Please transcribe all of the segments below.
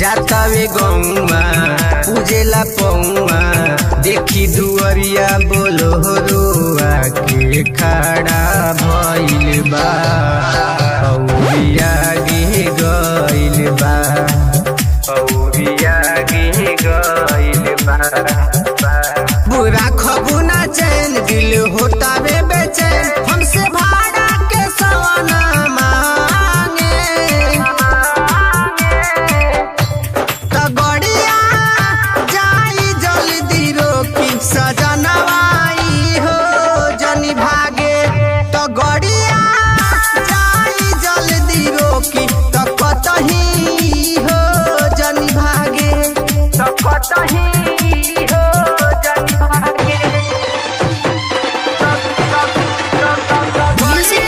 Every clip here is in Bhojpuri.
जातावे गौआ पूजेला पौआ देखी दुअरिया बोलो रुआ के खड़ा भइल बा औरिया गे गइल बा औरिया गे गइल बा बुरा खबुना चैन दिल होतावे बेचैन हमसे भाड़ा के सवाना सजनवाई हो जनी भागे तो गड़िया जाई जल्दी रोकी तो कतही हो जनी भागे तो कतही हो जनी भागे म्यूजिक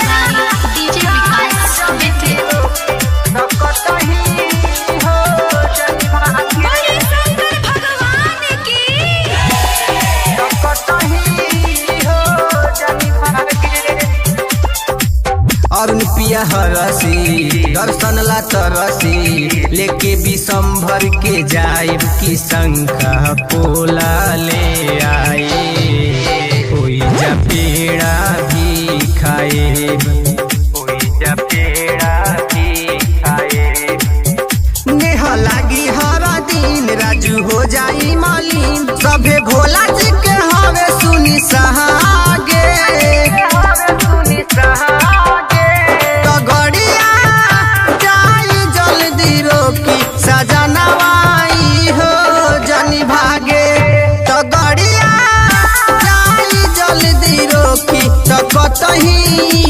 डीजे विकास बेटे तो कतही हो जनी भागे भगवान की अरुण पिया हरसी दर्शन ला तरसी लेके विषंभर के जाइब की शंखा पोला ले आए कोई जा पेड़ा भी खाए कोई जा पेड़ा भी खाए नेह लागी हर दिन राजू हो जाई मालिन सभे भोला जी के हवे सुनी सहागे सजनवाई हो जनी भागे तो गड़िया जाई जल्दी रोकी तो कतही